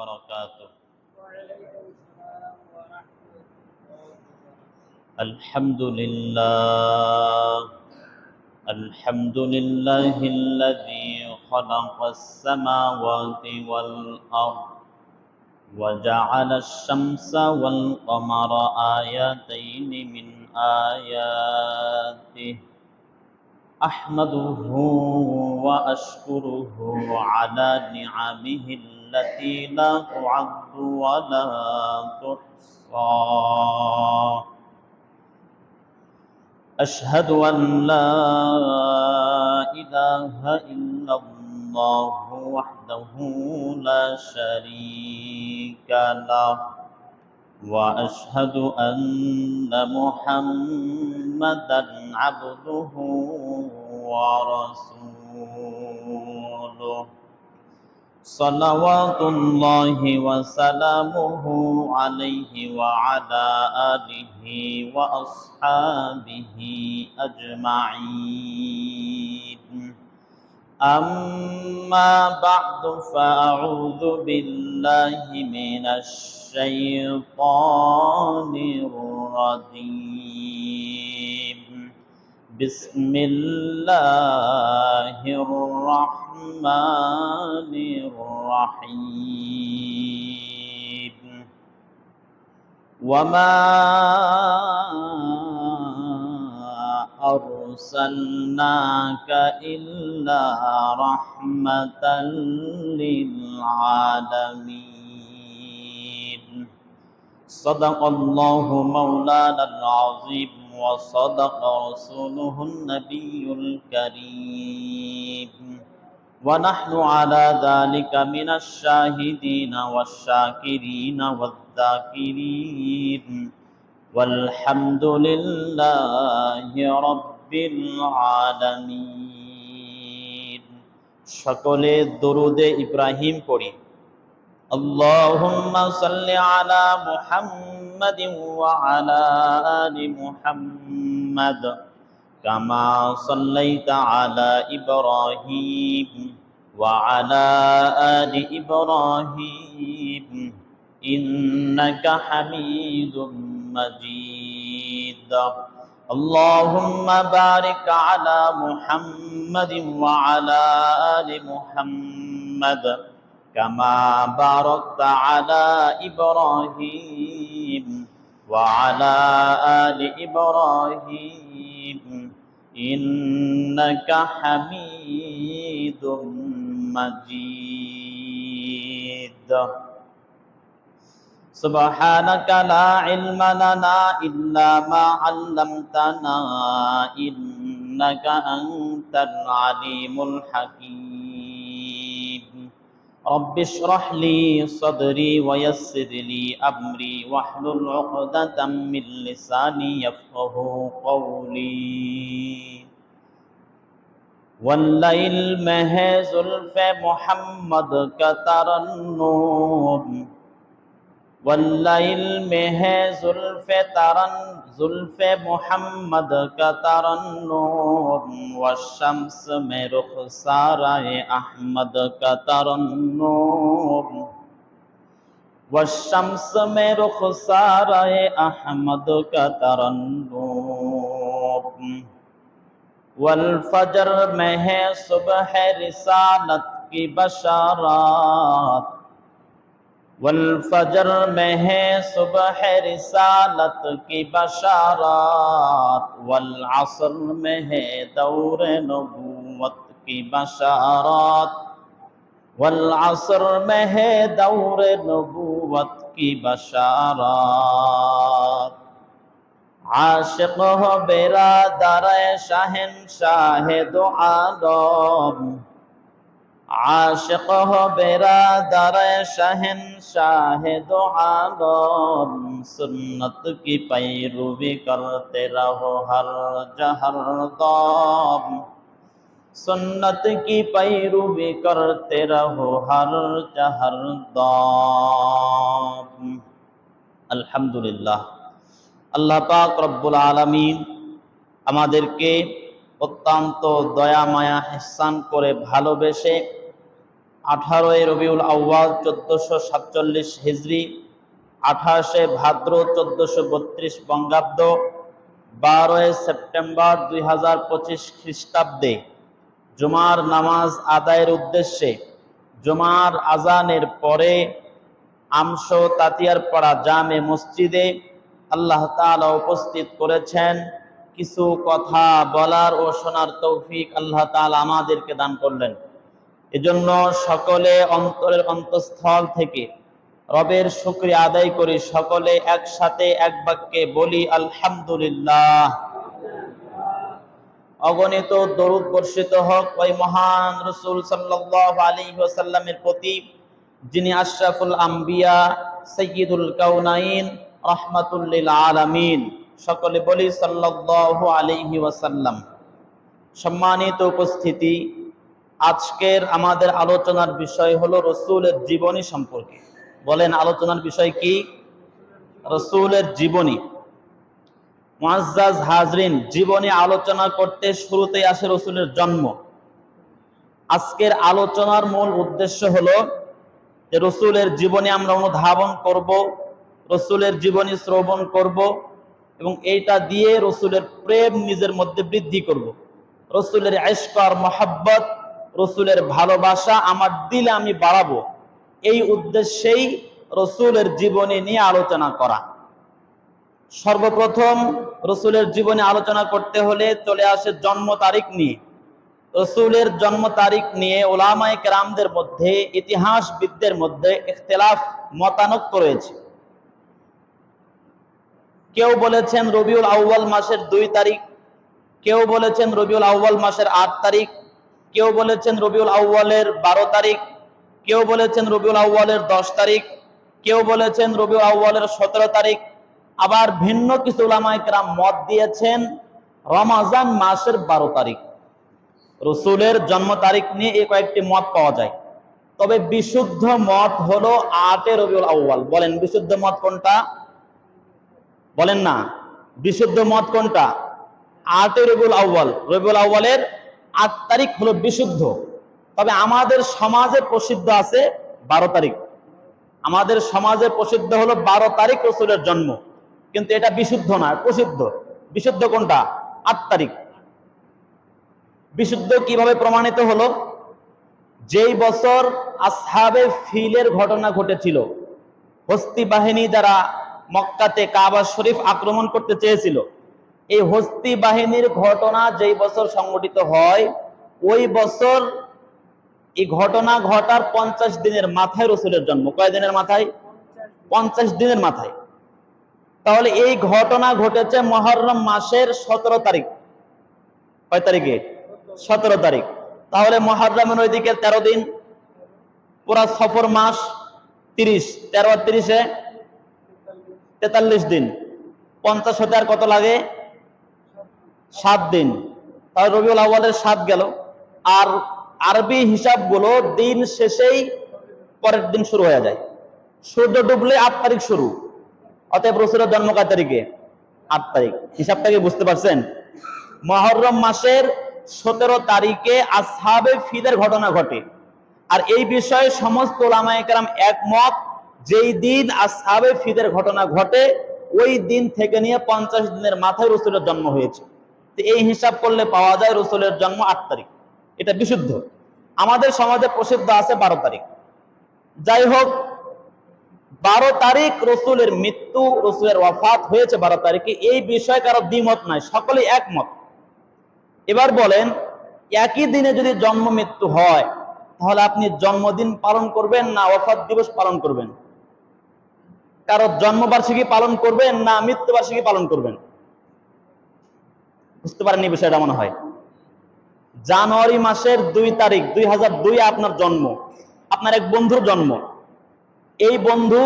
وبركاته. وعليكم السلام ورحمة الله وبركاته. الحمد لله الذي خلق السماوات والأرض وجعل الشمس والقمر آيتين من آياته أحمده وأشكره على نعمه التي لا تعد ولا تحصى. أشهد أن لا إله إلا الله وحده لا شريك له وأشهد أن محمدًا عبده ورسوله صلوات الله وسلامه عليه وعلى آله وأصحابه أجمعين. أما بعد فأعوذ بالله من الشيطان الرجيم. بسم الله الرحمن الرحيم. وما أرسلناك إلا رحمة للعالمين. صدق الله مولانا العظيم وصدق رسوله النبي الكريم ونحن على ذلك من الشاهدين والشاكرين والذاكرين والحمد لله رب العالمين. সকলে দরুদে ইব্রাহিম পড়ি। اللهم صل على محمد وعلى آل محمد كما صليت على إبراهيم وعلى آل إبراهيم إنك حميد مجيد. اللهم بارك على محمد وعلى آل محمد كما باركت على إبراهيم وعلى آل إبراهيم إنك حميد مجيد. سبحانك لا علم لنا إلا ما علمتنا إنك أنت العليم الحكيم. رب اشرح لي صدري ويسر لي أمري واحلل عقدة من لساني يفقه قولي. والليل میں ہے زلف محمد کا ترنم واللیل میں ہے زلف محمد کا ترنم والشمس میں رخسارہ احمد کا ترنم والشمس میں رخسارہ احمد کا ترنم والفجر میں ہے صبح رسالت کی بشارات والفجر میں ہے صبح رسالت کی بشارات والعصر میں ہے دور نبوت کی بشارات والعصر میں ہے دور نبوت کی بشارات. عاشق ہو برادر شہنشاہ دو عالم عاشق ہو برادر شہنشاہ دو عالم سنت کی پیروی کرتے رہو ہر جہر دم سنت کی پیروی کرتے رہو ہر جہر دم. আলহামদুলিল্লাহ, আল্লাহ পাক রব্বুল আলামিন আমাদেরকে অত্যন্ত দয়া মায়া ইহসান করে ভালোবেসে 18 রবিউল আউয়াল 1447 হিজরি, 28 ভাদ্র 1432 বঙ্গাব্দ, 12 সেপ্টেম্বর 2025 খ্রিস্টাব্দে জুমার নামাজ আদায়ের উদ্দেশ্যে জুমার আজানের পরে আমশো তাতিয়ারপাড়া জামে মসজিদে আল্লাহ তাআলা উপস্থিত করেছেন। কিছু কথা বলার ও শোনার তৌফিক আল্লাহ তাআলা আমাদেরকে দান করলেন। এজন্য সকলে অন্তরের অন্তঃস্থল থেকে রবের শুকরিয়া আদায় করি। সকলে একসাথে এক বাক্যে বলি আলহামদুলিল্লাহ। অগণিত দরুদ বর্ষিত হোক ওই মহান রাসূল সাল্লাল্লাহু আলাইহি ওয়াসাল্লামের প্রতি, যিনি আশরাফুল আম্বিয়া, সাইয়্যিদুল কাউনাইন, রাহমাতুল লিল আলামিন। সকলে বলি সাল্লাল্লাহু আলাইহি ওয়াসাল্লাম। সম্মানিত উপস্থিতি, আজকের আমাদের আলোচনার বিষয় হলো রাসূলের জীবনী সম্পর্কে। বলেন, আলোচনার বিষয় কি? রাসূলের জীবনী। মুআজ্জাজ হাজরিন, জীবনী আলোচনা করতে শুরুতেই আসে রাসূলের জন্ম। আজকের আলোচনার মূল উদ্দেশ্য হলো যে রাসূলের জীবনী আমরা অনুধাবন করব, রাসূলের জীবনী শ্রবণ করব এবং এইটা দিয়ে রাসূলের প্রেম নিজের মধ্যে বৃদ্ধি করব। রাসূলের ইশক আর মহব্বত, রাসূলের ভালোবাসা আমার দিলে আমি বাড়াবো, এই উদ্দেশ্যেই রাসূলের জীবনী নিয়ে আলোচনা করা। সর্বপ্রথম রাসূলের জীবনী আলোচনা করতে হলে চলে আসে জন্ম তারিখ নিয়ে। রাসূলের জন্ম তারিখ নিয়ে উলামায়ে কেরামদের মধ্যে, ইতিহাসবিদদের মধ্যে ইখতিলাফ, মতানৈক্য রয়েছে। কেউ বলেছেন রবিউল আউয়াল মাসের 2 তারিখ, কেউ বলেছেন রবিউল আউয়াল মাসের 8 তারিখ, কেউ বলেছেন রবিউল আউয়ালের 12 তারিখ, কেউ বলেছেন রবিউল আউয়ালের 10 তারিখ, কেউ বলেছেন রবিউল আউয়ালের 17 তারিখ। আবার ভিন্ন কিছু উলামায়ে কেরাম মত দিয়েছেন রমজান মাসের 12 তারিখ। রাসূলের জন্ম তারিখ নিয়ে এই কয়েকটি মত পাওয়া যায়, তবে বিশুদ্ধ মত হলো 8 রবিউল আউয়াল। বলেন, বিশুদ্ধ মত কোনটা? বলেন না, বিশুদ্ধ মত কোনটা? 8 রবিউল আউয়াল। রবিউল আউয়ালের 8 তারিখ হলো বিশুদ্ধ। তবে আমাদের সমাজে প্রসিদ্ধ আছে 12 তারিখ। আমাদের সমাজে প্রসিদ্ধ হলো 12 তারিখ রাসূলের জন্ম, কিন্তু এটা বিশুদ্ধ না, প্রসিদ্ধ। বিশুদ্ধ কোনটা? 8 তারিখ। বিশুদ্ধ কিভাবে প্রমাণিত হলো? যেই বছর আসহাবে ফিলের ঘটনা ঘটেছিল, হস্তি বাহিনী যারা মক্কাতে কাবা শরীফ আক্রমণ করতে চেয়েছিল, এই হস্তি বাহিনীর ঘটনা যেই বছর সংঘটিত হয়, ওই বছর এই ঘটনা ঘটার 50 দিনের মাথায় রাসূলের জন্ম। কয় দিনের মাথায়? 50 দিনের মাথায়। তাহলে এই ঘটনা ঘটেছে মুহররম মাসের 17 তারিখ। কয় তারিখে? 17 তারিখ। তাহলে মুহররমের ওইদিকে 13 দিন, পুরা সফর মাস 30, 13 আর 30-এ 43 দিন। 50 হতে আর কত লাগে? 7 দিন। তাহলে রবিউল আউয়ালের 7 গেল। আর আরবি হিসাবগুলো দিন শেষেই পরের দিন শুরু হয়ে যায়। সূর্য ডুবলে 8 তারিখ শুরু, অতএব রাসূলের জন্ম কয় তারিখে? 8 তারিখ। হিসাবটা কি বুঝতে পারছেন? মুহররম মাসের 17 তারিখে আসহাবে ফিলের ঘটনা ঘটে। আর এই বিষয়ে সমস্ত উলামায়ে কেরাম একমত, যেই দিন আসহাবে ফিলের ঘটনা ঘটে ওই দিন থেকে নিয়ে 50 দিনের মাথায় রাসূলের জন্ম হয়েছে। তো এই হিসাব করলে পাওয়া যায় রাসূলের জন্ম 8 তারিখ। এটা বিশুদ্ধ। আমাদের সমাজে প্রসিদ্ধ আছে 12 তারিখ। যাই হোক, 12 তারিখ রাসূলের মৃত্যু, রাসূলের ওয়াফাত হয়েছে 12 তারিখে, এই বিষয়ে কারো দ্বিমত নাই, সকলেই একমত। এবার বলেন, একই দিনে যদি জন্ম মৃত্যু হয়, তাহলে আপনি জন্মদিন পালন করবেন না ওয়াফাত দিবস পালন করবেন? কারো জন্মবার্ষিকী পালন করবেন না মৃত্যুবার্ষিকী পালন করবেন? বুঝতে পারেননি বিষয়টা মনে হয়। জানুয়ারি মাসের 2 তারিখ 2002 আপনার জন্ম, আপনার এক বন্ধুর জন্ম। এই বন্ধু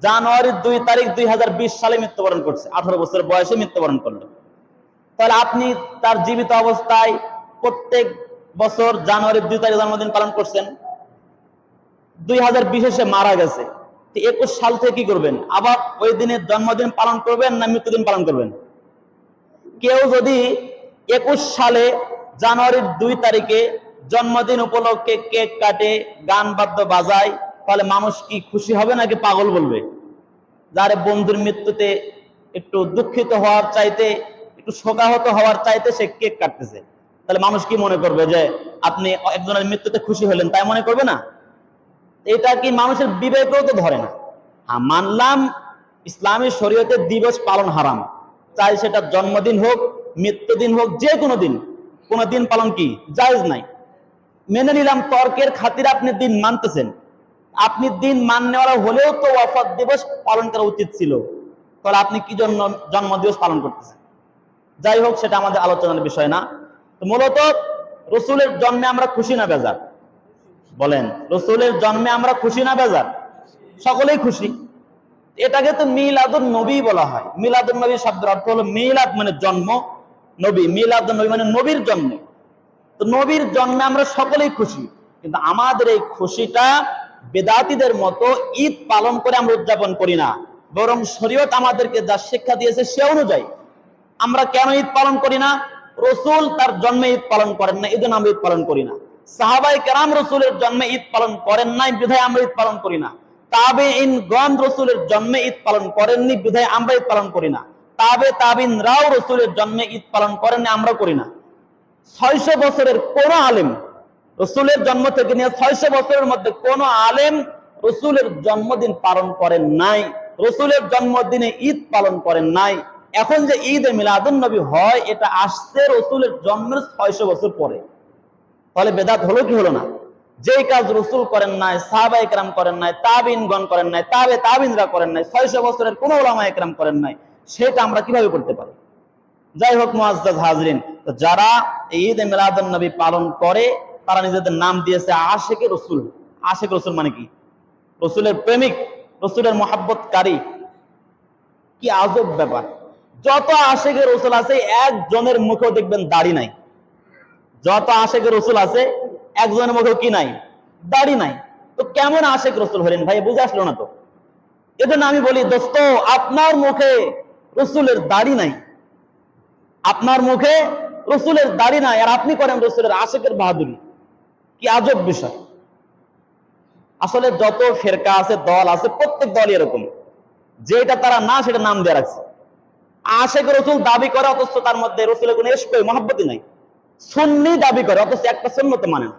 জানুয়ারির 2 তারিখ 2020 সালে মৃত্যুবরণ করছে, 18 বছর বয়সে মৃত্যুবরণ করলো। তাহলে আপনি তার জীবিত অবস্থায় প্রত্যেক বছর জানুয়ারির 2 তারিখ জন্মদিন পালন করছেন। 2020 সে মারা গেছে, 21 সাল থেকে কি করবেন? আবার ওই দিনের জন্মদিন পালন করবেন না মৃত্যুদিন পালন করবেন? কেউ যদি 21 সালে জানুয়ারির 2 তারিখে জন্মদিন উপলক্ষে কেক কাটে, গান বাদ্য বাজায়, তাহলে মানুষ কি খুশি হবে নাকি পাগল বলবে? যার বন্ধুর মৃত্যুতে একটু দুঃখিত হওয়ার চাইতে, একটু শোকাহত হওয়ার চাইতে সে কেক কাটতেছে, তাহলে মানুষ কি মনে করবে? যে আপনি একজনের মৃত্যুতে খুশি হলেন, তাই মনে করবে না? এটা কি মানুষের বিবেকেও তো ধরে না। হ্যাঁ, মানলাম ইসলামী শরীয়তে দিবস পালন হারাম, চাই সেটা জন্মদিন হোক, মৃত্যুদিন হোক, যে কোনো দিন, কোনো দিন পালন কি জায়েজ নাই, মেনে নিলাম। তর্কের খাতিরে আপনি দিন মানতেছেন, আপনি দিন মাননেওয়ালা হলেও তো ওয়াফাত দিবস পালন করা উচিত ছিল, তাহলে আপনি কি জন্য জন্মদিবস পালন করতেছেন? যাই হোক, সেটা আমাদের আলোচনার বিষয় না। তো মূলত রসুলের জন্মে আমরা খুশি না বেজার? বলেন, রসুলের জন্মে আমরা খুশি না বেজার? সকলেই খুশি। এটাকে তো মিলাদুন নবী বলা হয়। মিলাদুন নবী শব্দের অর্থ হলো মিলাদ মানে জন্ম, নবী মিলাদুন নবী মানে নবীর জন্ম। তো নবীর জন্মে আমরা সকলেই খুশি, কিন্তু আমাদের এই খুশিটা বেদাতীদের মতো ঈদ পালন করে আমরা উদযাপন করি না, বরং শরীয়ত আমাদেরকে যা শিক্ষা দিয়েছে সে অনুযায়ী আমরা কেন ঈদ পালন করি না? রসুল তার জন্মে ঈদ পালন করেন না, এই জন্য আমরা ঈদ পালন করি না। সাহাবায়ে কেরাম রসুলের জন্মে ঈদ পালন করেন নাই, বিধায় আমরা ঈদ পালন করি না। তাবেঈনগণ রসুলের জন্মে ঈদ পালন করেননি, বিধায় আমরা ঈদ পালন করি না। তাবেঈনরাও রসুলের জন্মে ঈদ পালন করেননি, আমরা করি না। 600 বছরের কোন আলেম, রসুলের জন্ম থেকে নিয়ে 600 বছরের মধ্যে কোন আলেম রসুলের জন্মদিন পালন করেন নাই, রসুলের জন্মদিনে ঈদ পালন করেন নাই। এখন যে ঈদে মিলাদুন নবী হয়, এটা আসছে রসুলের জন্মের 600 বছর পরে, তাহলে বেদাত হলো কি হলো না? যেই কাজ রসুল করেন নাই, সাহাবায়ে কেরাম করেন নাই, তাবিঈনগণ করেন নাই, তাবিঈনরা করেন নাই, 600 বছরের কোন উলামায়ে কেরাম করেন নাই, সেটা আমরা কিভাবে করতে পারি? যাই হোক মুআজ্জাজ হাজরিন, তো যারা ঈদ মিলাদুন নবী পালন করে তারা নিজেদের নাম দিয়েছে আশিকে রসুল। আশিক রসুল মানে কি? রসুলের প্রেমিক, রসুলের মহাব্বতকারী। কি আজব ব্যাপার! যত আশিকে রসুল আছে একজনের মুখেও দেখবেন দাড়ি নাই। যত আশিকে রসুল আছে একজনের মুখেও কি নাই? দাড়ি নাই। তো কেমন আশিক রসুল হলেন ভাই? বুঝে আসলো না তো। এজন্য আমি বলি, দোস্ত, আপনার মুখে রসুলের দাড়ি নাই, আপনার মুখে রসুলের দাড়ি নাই, আর আপনি করেন রসুলের আশিকের বাহাদুরি। কি আজব বিষয়! আসলে যত ফেরকা আছে, দল আছে, প্রত্যেক দলই এরকম, যেটা তারা না সেটা নাম দিয়ে রাখছে। আশিক রসুল দাবি করে, অথচ তার মধ্যে রসুলের কোনো ইশক মহব্বতই নাই। সুন্নি দাবি করে, অথচ একটা সুন্নত মানে না।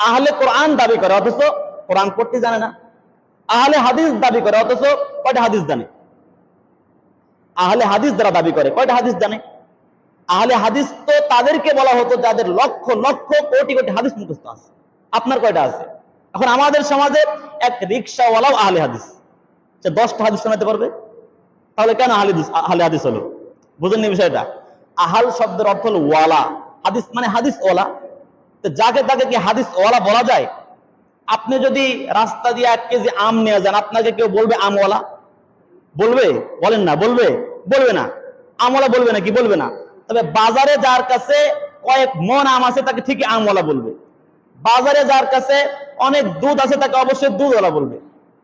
আহলে কোরআন দাবি করে, অথচ কোরআন পড়তে জানে না। আহলে হাদিস দাবি করে, অথচ কয়টা হাদিস জানে? আহলে হাদিস যারা দাবি করে, কয়টা হাদিস জানে? আহলে হাদিস তো তাদেরকে বলা হতো যাদের লক্ষ লক্ষ কোটি কোটি হাদিস মুখস্থ আছে। আপনার কয়টা আছে? এখন আমাদের সমাজে এক রিকশাওয়ালাও আহলে হাদিস, সে 10টা হাদিস শোনাতে পারবে। তাহলে কেন আহলে হাদিস হলো? বুঝেননি বিষয়টা? আহাল শব্দের অর্থ হলো ওয়ালা, হাদিস মানে হাদিস ওয়ালা। তো যাকে তাকে কি হাদিস ওয়ালা বলা যায়? আপনি যদি রাস্তা দিয়ে 1 কেজি আম নিয়ে যান, আপনাকে কেউ বলবে আমওয়ালা? বলবে? বলেন না, বলবে? বলবে না। আমওয়ালা বলবে না, কি বলবে না? তবে বাজারে যার কাছে কয়েক মন আম আছে তাকে ঠিকই আমওয়ালা বলবে। বাজারে যার কাছে অনেক দুধ আছে তাকে অবশ্যই দুধওয়ালা বলবে।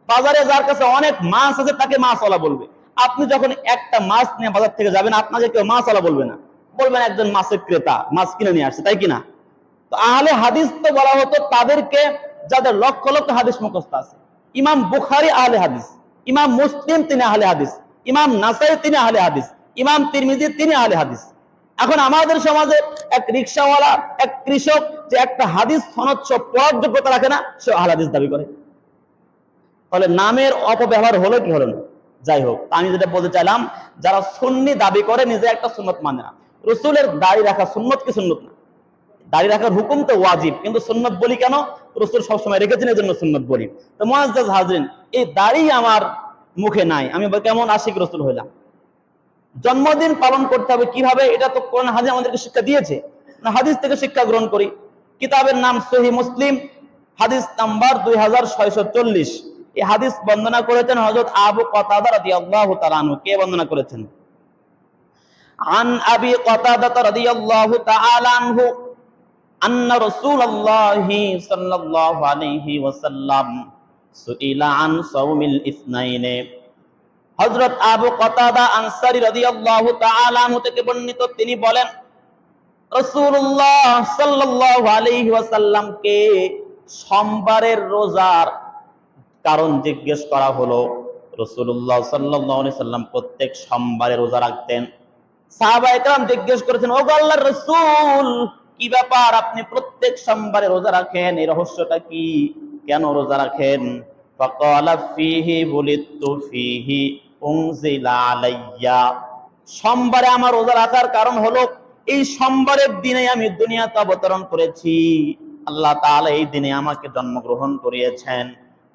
বাজারে যার কাছে অনেক মাছ আছে তাকে মাছওয়ালা বলবে। আপনি যখন একটা মাছ নিয়ে বাজার থেকে যাবেন, আপনাকে কেউ মাছওয়ালা বলবে না, বলবেন একজন মাছের ক্রেতা, মাছ কিনে নিয়ে আসছে, তাই কিনা? তো আহলে হাদিস তো বলা হতো তাদেরকে যাদের লক্ষ লক্ষ হাদিস মুখস্থ আছে। ইমাম বুখারী আহলে হাদিস, ইমাম মুসলিম তিনি আহলে হাদিস, ইমাম নাসাই তিনি আহলে হাদিস, ইমাম তিরমিজি তিনি আহলে হাদিস। এখন আমাদের সমাজে এক রিকশাওয়ালা, এক কৃষক যে একটা হাদিস সনদ পড়ার যোগ্যতা রাখে না, সে আহলে হাদিস দাবি করে। তাহলে নামের অপব্যবহার হলো কি হলো না? যাই হোক, আমি যেটা বলতে চাইলাম, যারা সুন্নি দাবি করে নিজে একটা সুন্নত মানে না। রসুলের দাড়ি রাখা সুন্নত কি সুন্নত না? দাড়ি রাখার হুকুম তো ওয়াজিব, কিন্তু সুন্নত বলি কেন? রসুল সবসময় রেখেছেন, এই জন্য সুন্নত বলি। তো মুআজ্জাজ হাজরিন, এই দাড়ি আমার মুখে নাই, আমি কেমন আশিক রসুল হইলাম? জন্মদিন পালন করতে হবে কিভাবে? এটা তো কোরআন হাদিস আমাদেরকে শিক্ষা দিয়েছে। হাদিস থেকে শিক্ষা গ্রহণ করি। কিতাবের নাম সহিহ মুসলিম, হাদিস নাম্বার 2640। এই হাদিস বর্ণনা করেছেন হযরত আবু কতাদা রাদিয়াল্লাহু তাআলা আনহু। কে বর্ণনা করেছেন? আন আবি কতাদা রাদিয়াল্লাহু তাআলা আনহু আন্না রাসূলুল্লাহি সাল্লাল্লাহু আলাইহি ওয়াসাল্লাম সুইলা আন সাওমিল ইসনাইনে। হযরত আবু কতাদা আনসারী রাদিয়াল্লাহু তাআলা আনহু থেকে বর্ণিত, তিনি বলেন রাসূলুল্লাহ সাল্লাল্লাহু আলাইহি ওয়াসাল্লামকে সোমবারের রোজার কারণ জিজ্ঞেস করা হলো। রাসূলুল্লাহ সাল্লাল্লাহু আলাইহি সাল্লাম প্রত্যেক সোমবারে রোজা রাখতেন। সাহাবায়ে কেরাম জিজ্ঞেস করেছেন, ওগো আল্লাহর রাসূল, কি ব্যাপার আপনি প্রত্যেক সোমবারে রোজা রাখেন, এই রহস্যটা কি, কেন রোজা রাখেন? ফাকালা ফীহি বুলিতু ফীহি উনজিলা আলাইয়া। সোমবারে আমার রোজা রাখার কারণ হলো এই সোমবারের দিনে আমি দুনিয়াতে অবতরণ করেছি, আল্লাহ তাআলা এই দিনে আমাকে জন্মগ্রহণ করিয়েছেন,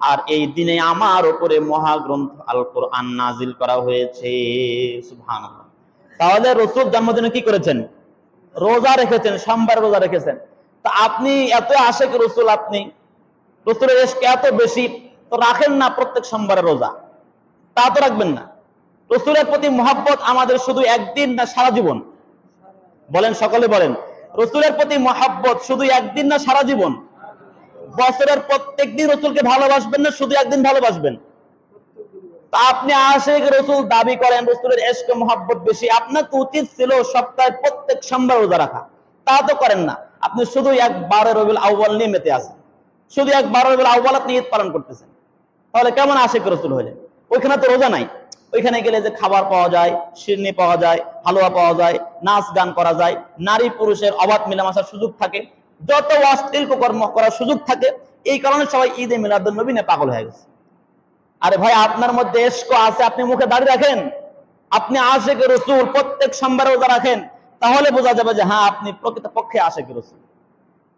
আর এই দিনে আমার উপরে মহাগ্রন্থ আল কোরআন নাজিল করা হয়েছে। সুবহানাল্লাহ। তাহলে রাসূল জন্মদিনে কি করেছেন? রোজা রেখেছেন, সোমবার রোজা রেখেছেন। তা আপনি এত আশেক রাসূল, আপনি রাসূলের ইশক এত বেশি, তো রাখেন না প্রত্যেক সোমবারে রোজা, তা তো রাখবেন না। রাসূলের প্রতি মহব্বত আমাদের শুধু একদিন না সারা জীবন? বলেন, সকলে বলেন, রাসূলের প্রতি মহব্বত শুধু একদিন না সারা জীবন? বছরের প্রত্যেক দিন রাসূলকে ভালোবাসবেন না শুধু একদিন ভালোবাসবেন? তা আপনি আশিক রাসূল দাবি করেন, রাসূলের ইশক মহব্বত বেশি, আপনার তো উচিত ছিল সপ্তাহে প্রত্যেক সোমবার রোজা রাখা, তা তো করেন না। আপনি শুধু ১/১২ রবিউল আউয়াল নিয়ে মেতে আছেন, শুধু ১/১২ রবিউল আউয়াল আপনি ঈদ পালন করতেছেন। তাহলে কেমন আশিক রাসূল হলেন? ওইখানে তো রোজা নাই। ওইখানে গেলে যে খাবার পাওয়া যায়, শিরনি পাওয়া যায়, হালুয়া পাওয়া যায়, নাচ গান করা যায়, নারী পুরুষের অবাধ মেলামেশার সুযোগ থাকে, যত অশ্লীল কর্ম করার সুযোগ থাকে। এই কারণে সবাই ঈদে মিলাদুন নবী নিয়ে পাগল হয়ে গেছে। আরে ভাই, আপনার মধ্যে ইশক আছে, আপনি মুখে দাড়ি রাখেন, আপনি আশিক রাসূল, প্রত্যেক সোমবারে রোজা রাখেন, তাহলে বোঝা যাবে যে হ্যাঁ, আপনি প্রকৃতপক্ষে আশিক রাসূল।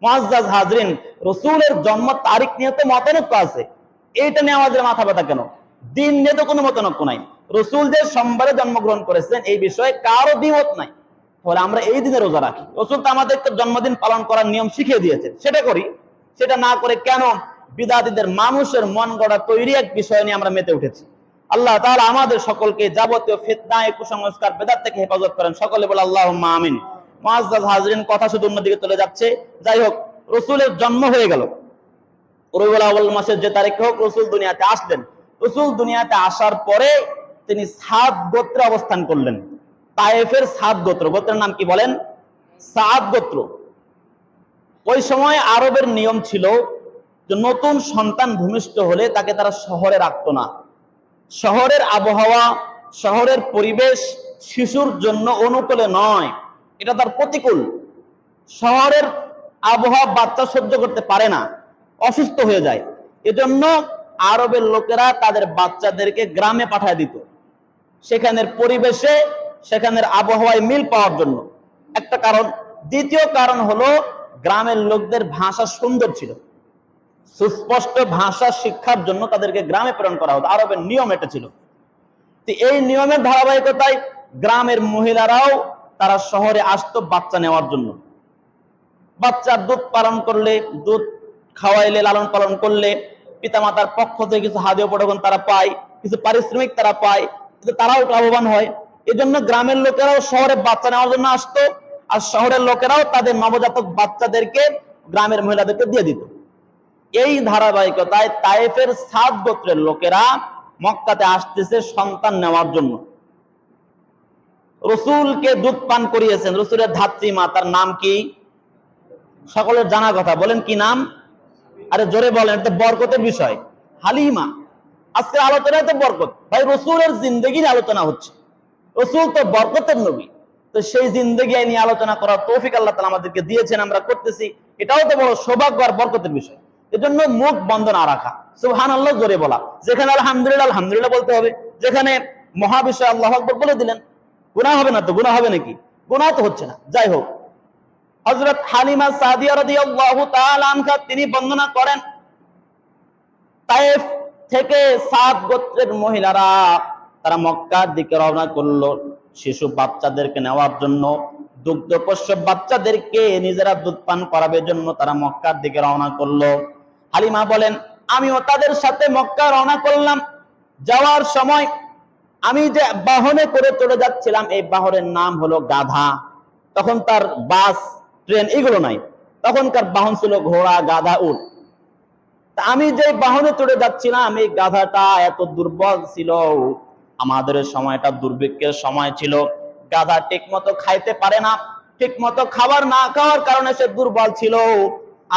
মুআজ্জাজ হাজরিন, রাসূলের জন্ম তারিখ নিয়ে তো মতানৈক্য আছে, এইটা নিয়ে আমাদের মাথা ব্যথা কেন? দিন নিয়ে তো কোনো মতানৈক্য নাই। রাসূল যে সোমবারে জন্মগ্রহণ করেছেন এই বিষয়ে কারো দ্বিমত নাই, তাহলে আমরা এই দিনে রোজা রাখি। রাসূল তো আমাদেরকে জন্মদিন পালন করার নিয়ম শিখিয়ে দিয়েছেন, সেটা করি। সেটা না করে কেন বিদাতীদের মানুষের মন গড়া তৈরি এক বিষয় নিয়ে আমরা মেতে উঠেছি? আল্লাহ তাআলা আমাদের সকলকে যাবতীয় ফিতনা, কুসংস্কার, বেদাত থেকে হেফাজত করেন। সকলে বলে আল্লাহুম্মা আমিন। মুআজ্জাজ হাজরিন, কথা শুধু অন্যদিকে চলে যাচ্ছে। যাই হোক, রাসূলের জন্ম হয়ে গেল রবিউল আউয়াল মাসের যে তারিখে হোক, রাসূল দুনিয়াতে আসলেন। রাসূল দুনিয়াতে আসার পরে তিনি সাদ গোত্রে অবস্থান করলেন। তায়েফের সাদ গোত্র, গোত্রের নাম কি বলেন? সাদ গোত্র। ওই সময় আরবের নিয়ম ছিল যে নতুন সন্তান ভূমিষ্ঠ হলে তাকে তারা শহরে রাখতো না। শহরের আবহাওয়া, শহরের পরিবেশ শিশুর জন্য অনুকূলে নয়, এটা তার প্রতিকূল। শহরের আবহাওয়া বাচ্চা সহ্য করতে পারে না, অসুস্থ হয়ে যায়। এজন্য আরবের লোকেরা তাদের বাচ্চাদেরকে গ্রামে পাঠায় দিত, সেখানের পরিবেশে, সেখানের আবহাওয়ায় মিল পাওয়ার জন্য। একটা কারণ। দ্বিতীয় কারণ হলো গ্রামের লোকদের ভাষা সুন্দর ছিল, সুস্পষ্ট ভাষা শিক্ষার জন্য তাদেরকে গ্রামে প্রেরণ করা হতো। আরবের নিয়ম এটা ছিল। তো এই নিয়মের ধারাবাহিকতায় গ্রামের মহিলারাও তারা শহরে আসতো বাচ্চা নেওয়ার জন্য। বাচ্চার দুধ পালন করলে, দুধ খাওয়াইলে, লালন পালন করলে পিতামাতার পক্ষ থেকে কিছু হাদিয়া উপঢৌকন তারা পায়, কিছু পারিশ্রমিক তারা পায়, কিন্তু তারাও লাভবান হয়। এই জন্য গ্রামের লোকেরাও শহরে বাচ্চা নেওয়ার জন্য আসতো, আর শহরের লোকেরাও তাদের নবজাতক বাচ্চাদেরকে গ্রামের মহিলাদেরকে দিয়ে দিত। এই ধারাবাহিকতায় তায়েফের সাদ গোত্রের লোকেরা মক্কাতে আসতেছে সন্তান নেওয়ার জন্য। রাসূলকে দুধ পান করিয়েছেন রাসূলের ধাত্রী মা, তার নাম কি? সকলের জানা কথা, বলেন কি নাম? আরে জোরে বলেন, এটা বরকতের বিষয়। হালিমা। আজকের আলোচনায় তো বরকত। ভাই, রাসূলের জিন্দেগির আলোচনা হচ্ছে, রাসূল তো বরকতের নবী, তো সেই জিন্দেগি নিয়ে আলোচনা করার তৌফিক আল্লাহ তাআলা আমাদেরকে দিয়েছেন, আমরা করতেছি। এটাও তো বড় সৌভাগ্য আর বরকতের বিষয়। এজন্য মুখ বন্ধ না রাখা, সুবহানাল্লাহ জোরে বলা, যেখানে আলহামদুলিল্লাহ আলহামদুলিল্লাহ বলতে হবে, যেখানে মহাবিষয় আল্লাহু আকবার বলে দিলেন। গুনাহ হবে না তো? গুনাহ হবে নাকি? গুনাহ তো হচ্ছে না। যাই হোক, হযরত হালিমা সাদিয়া রাদিয়াল্লাহু তাআলা আনহা তিনি বর্ণনা করেন, তায়েফ থেকে সাদ গোত্রের মহিলারা তারা মক্কার দিকে রওনা করলো শিশু বাচ্চাদেরকে নেওয়ার জন্য। দুগ্ধপোষ্য বাচ্চাদেরকে নিজেরা দুধ পান করাবে জন্য তারা মক্কার দিকে রওনা করলো। হালিমা বলেন, আমিও তাদের সাথে মক্কা রওনা করলাম। যাওয়ার সময় আমি যে বাহনে করে চলে যাচ্ছিলাম, এই বাহনের নাম হলো গাধা। তখন তার বাস, ট্রেন এগুলো নাই, তখনকার বাহন ছিল ঘোড়া, গাধা, উট। তা আমি যে বাহনে চড়ে যাচ্ছিলাম, এই গাধাটা এত দুর্বল ছিল। আমাদের সময়টা দুর্ভিক্ষের সময় ছিল, গাধা ঠিক মতো খাইতে পারে না, ঠিক মতো খাবার না খাওয়ার কারণে সে দুর্বল ছিল,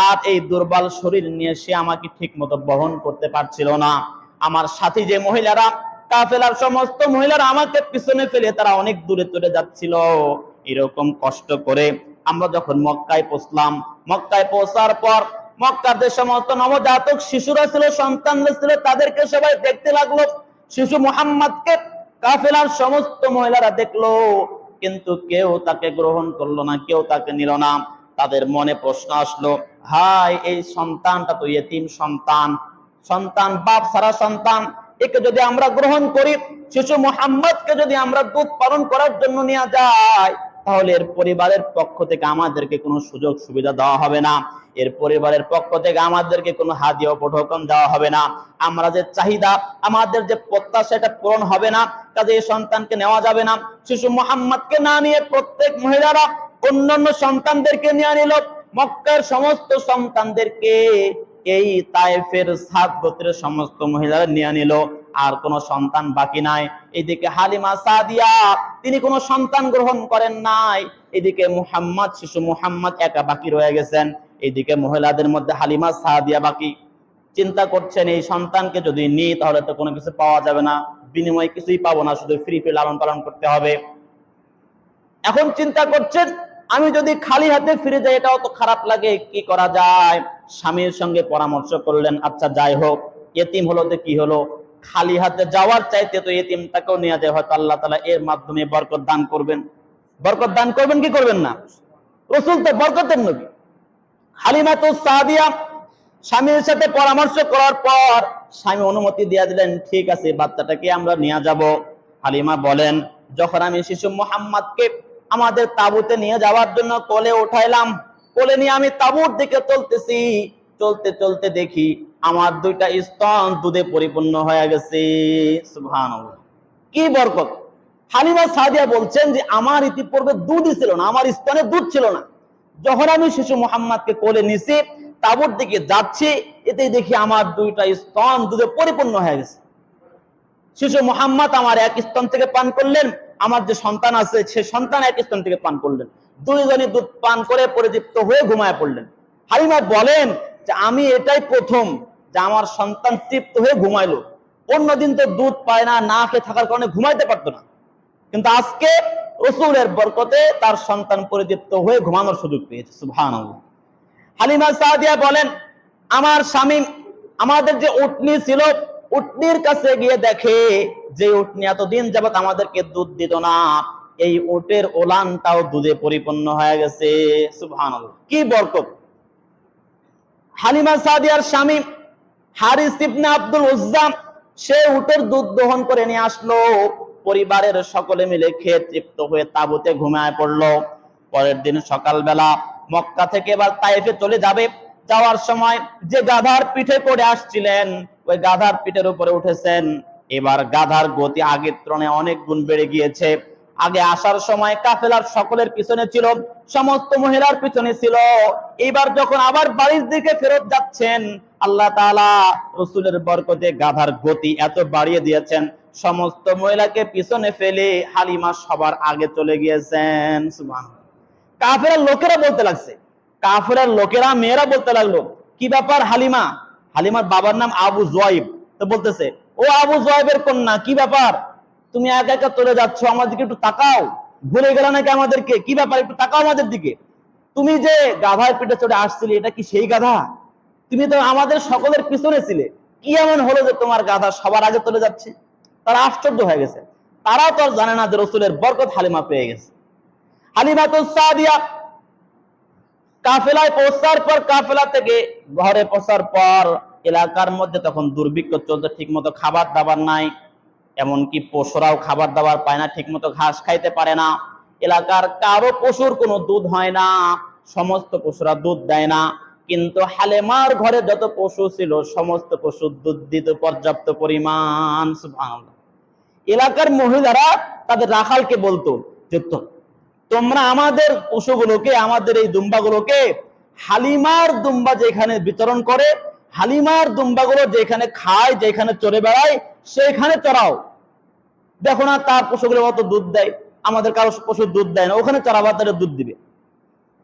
আর এই দুর্বল শরীর নিয়ে সে আমাকে ঠিক মতো বহন করতে পারছিল না। আমার সাথী যে মহিলারা, কাফেলার সমস্ত মহিলারা আমাকে পিছনে ফেলে তারা অনেক দূরে চলে যাচ্ছিল। এরকম কষ্ট করে আমরা যখন মক্কায় পৌঁছলাম, মক্কায় পৌঁছার পর মক্কার যে সমস্ত নবজাতক শিশুরা ছিল, সন্তানরা ছিল, তাদেরকে সবাই দেখতে লাগলো। শিশু মুহাম্মদকে কাফেলার সমস্ত মহিলারা দেখলো, কিন্তু কেউ তাকে গ্রহণ করলো না, কেউ তাকে নিল না। তাদের মনে প্রশ্ন আসলো, হায়, এই সন্তানটা তো ইয়েতিম সন্তান, সন্তান বাপ ছাড়া সন্তান, একে যদি আমরা গ্রহণ করি, শিশু মুহাম্মদকে যদি আমরা দুধ পালন করার জন্য নিয়ে যাই, তাহলে এর পরিবারের পক্ষ থেকে আমাদেরকে কোনো সুযোগ সুবিধা দেওয়া হবে না, এর পরিবারের পক্ষ থেকে আমাদেরকে কোনো হাদিয়া উপঢৌকন দেওয়া হবে না, আমরা যে চাহিদা, আমাদের যে প্রত্যাশা, এটা পূরণ হবে না। কাজে এই সন্তানকে নেওয়া যাবে না। শিশু মুহাম্মদকে না নিয়ে প্রত্যেক মহিলারা অন্যান্য সন্তানদেরকে নিয়ে নিল, মক্কার সমস্ত সন্তানদেরকে এই তায়েফের সাদ গোত্রের সমস্ত মহিলারা নিয়ে নিল, আর কোন সন্তান বাকি নাই। এদিকে হালিমা সাদিয়া, তিনি কোন সন্তান গ্রহণ করেন নাই। এদিকে মুহাম্মদ, শিশু মুহাম্মদ একা বাকি রয়ে গেছেন। এইদিকে মহিলাদের মধ্যে হালিমা সাদিয়া বাকি। চিন্তা করছেন, এই সন্তানকে যদি নিই তাহলে তো কোনো কিছু পাওয়া যাবে না, বিনিময়ে কিছুই পাবো না, শুধু ফ্রি লালন পালন করতে হবে। এখন চিন্তা করছেন, আমি যদি খালি হাতে ফিরে যাই এটাও তো খারাপ লাগে, কি করা যায়? স্বামীর সঙ্গে পরামর্শ করলেন, আচ্ছা যাই হোক, এতিম হলো তো কি হলো, খালি হাতে যাওয়ার চাইতে তো এতিমটাকেও নিয়ে যায়, হয়তো আল্লাহ তাআলা এর মাধ্যমে বরকত দান করবেন। বরকত দান করবেন কি করবেন না? রাসূল তো বরকতের নবী। হালিমাতুস সাদিয়া স্বামীর সাথে পরামর্শ করার পর স্বামী অনুমতি দিয়ে দিলেন, ঠিক আছে, বাচ্চাটাকে আমরা নিয়ে যাব। হালিমা বলেন, যখন আমি শিশু মুহাম্মদকে আমাদের তাঁবুতে নিয়ে যাওয়ার জন্য কোলে উঠাইলাম, কোলে নিয়ে আমি তাঁবুর দিকে চলতেছি, চলতে চলতে দেখি আমার দুইটা স্তন দুধে পরিপূর্ণ হয়ে গেছে। সুবহানাল্লাহ, কি বরকত! হালিমা সাদিয়া বলছেন যে আমার ইতিপূর্বে দুধই ছিল না, আমার স্তনে দুধ ছিল না। যখন আমি শিশু মুহাম্মদকে কোলে নিছি, তাঁবুর দিকে যাচ্ছি, এতে দেখি আমার দুইটা স্তন দুধে পরিপূর্ণ হয়ে গেছে। শিশু মুহাম্মদ আমার এক স্তন থেকে পান করলেন, আমার যে সন্তান আছে সে সন্তান এক স্তন থেকে পান করলেন। দুইজনই দুধ পান করে পরিতৃপ্ত হয়ে ঘুমায় পড়লেন। হালিমা বলেন যে আমি এটাই প্রথম যে আমার সন্তান তৃপ্ত হয়ে ঘুমাইলো। অন্যদিন তো দুধ পায় না, না খেয়ে থাকার কারণে ঘুমাইতে পারতো না, কিন্তু আজকে রাসূলের বরকতে তার সন্তান পরিতৃপ্ত হয়ে ঘুমানোর সুযোগ পেয়েছে। সুবহানাল্লাহ। হালিমা সাদিয়া বলেন, আমার স্বামী আমাদের যে উটনি ছিল, উটনির কাছে গিয়ে দেখে যে উটনি এতদিন যাবত আমাদেরকে দুধ দিত না, এই উটের ওলানটাও দুধে পরিপূর্ণ হয়ে গেছে। সুবহানাল্লাহ, কি বরকত! হালিমা সাদিয়ার স্বামী হারিস ইবনে আব্দুল উজ্জা, সে উটের দুধ দহন করে নিয়ে আসলো। পরিবারের সকলে মিলে খেয়ে তৃপ্ত হয়ে তাঁবুতে ঘুমায় পড়লো। পরের দিন সকালবেলা মক্কা থেকে এবার তায়েফে চলে যাবে। যাওয়ার সময় যে গাধার পিঠে করে আসছিলেন, ওই গাধার পিঠের উপরে উঠেছেন। এবার গাধার গতি আগের তুলনায় অনেক গুণ বেড়ে গিয়েছে। আগে আসার সময় কাফেলার সকলের পিছনে ছিল, সমস্ত মহিলার পিছনে ছিল। এবার যখন আবার বাড়ির দিকে ফেরত যাচ্ছেন, আল্লাহ তাআলা রাসূলের বরকতে গাধার গতি এত বাড়িয়ে দিয়েছেন, সমস্ত মহিলাকে পিছনে ফেলে হালিমা সবার আগে চলে গিয়েছেন। সুবহানাল্লাহ। কাফেরের লোকেরা বলতে লাগছে, কাফেরের লোকেরা, মেয়েরা বলতে লাগলো, কি ব্যাপার হালিমা? হালিমার বাবার নাম আবু জুয়াইব। তো বলতেছে, ও আবু জুয়াইবের কন্যা, কি ব্যাপার? তুমি একা একা চলে যাচ্ছ, আমার দিকে একটু তাকাও। ভুলে গেল নাকি আমাদেরকে? কি ব্যাপার, একটু তাকাও আমাদের দিকে। তুমি যে গাধার পিঠে চড়ে আসছিলে, এটা কি সেই গাধা? তুমি তো আমাদের সকলের পিছনে ছিলে, কি এমন হলো যে তোমার গাধা সবার আগে চলে যাচ্ছে? তারা আশ্চর্য হয়ে গেছে। তারা তো আর জানে না যে রাসূলের বরকত হালিমা পেয়ে গেছে। হালিমাতুস সাদিয়া কাফেলায় পৌঁছার পর, কাফেলা থেকে ঘরে পৌঁছার পর এলাকার মধ্যে তখন দুর্ভিক্ষ চলছে, ঠিক মতো খাবার দাবার নাই, এমনকি পশুরাও খাবার দাবার পায় না, ঠিক মতো ঘাস খাইতে পারে না। এলাকার কারো পশুর কোনো দুধ হয় না, সমস্ত পশুরা দুধ দেয় না। কিন্তু হালিমার ঘরে যত পশু ছিল সমস্ত পশু দুধ দিত পর্যাপ্ত পরিমাণ। সুবহানাল্লাহ। এলাকার মহিলারা তাদের রাখালকে বলতো যে তোমরা আমাদের পশুগুলোকে, আমাদের এই দুম্বাগুলোকে হালিমার দুম্বা যেখানে বিতরণ করে, হালিমার দুম্বাগুলো যেখানে খায়, যেখানে চড়ে বেড়ায়, সেখানে চড়াও। দেখো না তার পশুগুলো কত দুধ দেয়, আমাদের কারো পশু দুধ দেয় না, ওখানে চড়াবা, তাদের দুধ দিবে।